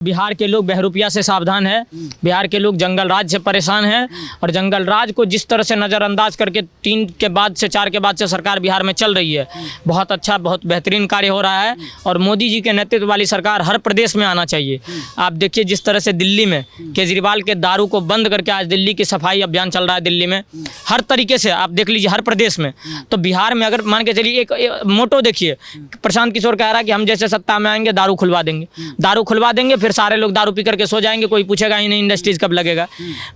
बिहार के लोग बहरूपिया से सावधान है। बिहार के लोग जंगल राज से परेशान हैं और जंगल राज को जिस तरह से नज़रअंदाज करके 3 के बाद से 4 के बाद से सरकार बिहार में चल रही है, बहुत अच्छा बहुत बेहतरीन कार्य हो रहा है और मोदी जी के नेतृत्व वाली सरकार हर प्रदेश में आना चाहिए। आप देखिए जिस तरह से दिल्ली में केजरीवाल के दारू को बंद करके आज दिल्ली की सफाई अभियान चल रहा है, दिल्ली में हर तरीके से आप देख लीजिए हर प्रदेश में। तो बिहार में अगर मान के चलिए एक मोटो देखिए, प्रशांत किशोर कह रहा है कि हम जैसे सत्ता में आएंगे दारू खुलवा देंगे, फिर सारे लोग दारू पी करके सो जाएंगे, कोई पूछेगा ही नहीं इंडस्ट्रीज कब लगेगा।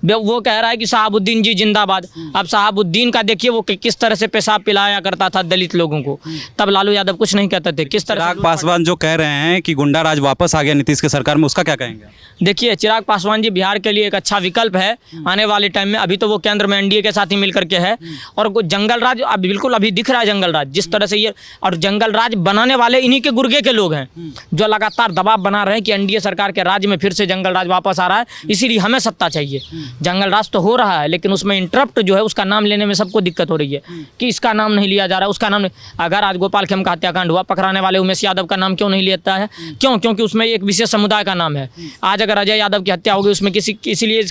वो कह रहा है कि शहाबुद्दीन जी जिंदाबाद। अब शहाबुद्दीन का देखिए वो किस तरह से पेशाब पिलाया करता था दलित लोगों को, तब लालू यादव कुछ नहीं कहते थे। किस तरह चिराग पासवान जो कह रहे हैं कि गुंडा राज वापस आ गया नीतीश की सरकार में, उसका क्या कहेंगे? देखिए चिराग पासवान जी बिहार के लिए एक अच्छा विकल्प है आने वाले टाइम में। अभी तो वो केंद्र में एनडीए के साथ ही मिल करके है और जंगल राज बिल्कुल अभी दिख रहा है जंगल राज जिस तरह से ये, और जंगल राज बनाने वाले इन्हीं के गुर्गे के लोग हैं जो लगातार दबाव बना रहे हैं कि एनडीए सरकार के राज में फिर से जंगल राज वापस आ रहा है, इसीलिए हमें सत्ता चाहिए। जंगल राज तो हो रहा है लेकिन उसमें इंटरप्ट जो है उसका नाम लेने में सबको दिक्कत हो रही है कि इसका नाम नहीं लिया जा रहा, उसका नाम नहीं। अगर आज गोपाल खेम का हत्याकांड हुआ, पकड़ाने वाले उमेश यादव का नाम क्यों नहीं लेता है? क्यों? क्योंकि उसमें एक विशेष समुदाय का नाम है। आज अगर अजय यादव की हत्या होगी उसमें इसीलिए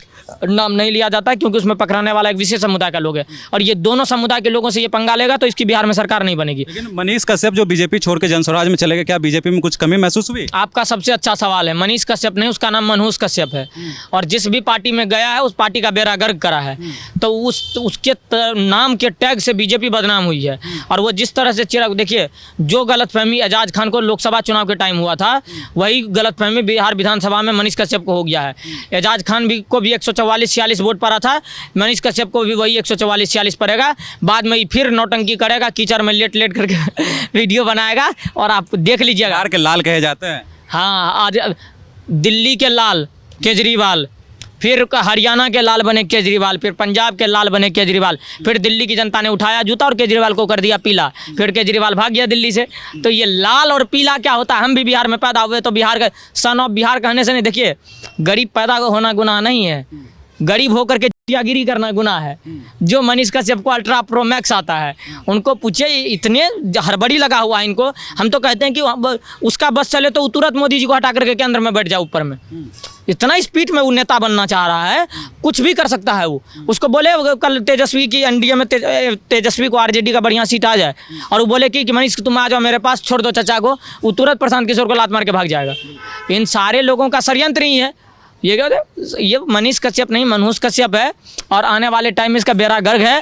नाम नहीं लिया जाता क्योंकि उसमें पकड़ाने वाला एक विशेष समुदाय का लोग है और ये दोनों समुदाय के लोगों से ये पंगा लेगा तो इसकी बिहार में सरकार नहीं बनेगी। लेकिन मनीष कश्यप जो बीजेपी छोड़ के जनस्वराज में चले गए, क्या बीजेपी में कुछ कमी महसूस हुई? आपका सबसे अच्छा सवाल है। मनीष कश्यप नहीं, उसका नाम मनहूस कश्यप है और जिस भी पार्टी में गया है उस पार्टी का बेड़ा गर्क करा है, तो उसके नाम के टैग से बीजेपी बदनाम हुई है। और वो जिस तरह से चिराग, देखिए जो गलतफहमी एजाज खान को लोकसभा चुनाव के टाइम हुआ था वही गलतफहमी बिहार विधानसभा में मनीष कश्यप को हो गया है। एजाज खान को भी 144-46 वोट पड़ा था, मनीष कश्यप को भी वही 144-46 पड़ेगा। बाद में फिर नौटंकी करेगा, कीचड़ में लेट करके वीडियो बनाएगा और आप देख लीजिएगा। बिहार के लाल कहे जाते हैं। हाँ, आज दिल्ली के लाल केजरीवाल, फिर हरियाणा के लाल बने केजरीवाल, फिर पंजाब के लाल बने केजरीवाल, फिर दिल्ली की जनता ने उठाया जूता और केजरीवाल को कर दिया पीला, फिर केजरीवाल भाग गया दिल्ली से। तो ये लाल और पीला क्या होता है? हम भी बिहार में पैदा हुए तो बिहार का सन ऑफ बिहार कहने से नहीं। देखिए गरीब पैदा होना गुनाह नहीं है, गरीब होकर के गिरी करना गुनाह है। जो मनीष कश्यप को अल्ट्रा प्रो मैक्स आता है उनको पूछे, इतने हड़बड़ी लगा हुआ है इनको। हम तो कहते हैं कि उसका बस चले तो तुरंत मोदी जी को हटा करके केंद्र में बैठ जाए ऊपर में। इतना स्पीड में वो नेता बनना चाह रहा है, कुछ भी कर सकता है वो। उसको बोले कल तेजस्वी की एनडीए में तेजस्वी को आरजेडी का बढ़िया सीट आ जाए और वो बोले कि मनीष तुम आ जाओ मेरे पास, छोड़ दो चचा को, वो तुरंत प्रशांत किशोर को लात मार के भाग जाएगा। इन सारे लोगों का षड्यंत्र ही है ये। क्या ये मनीष कश्यप नहीं, मनहूस कश्यप है और आने वाले टाइम में इसका बेड़ा गर्क है।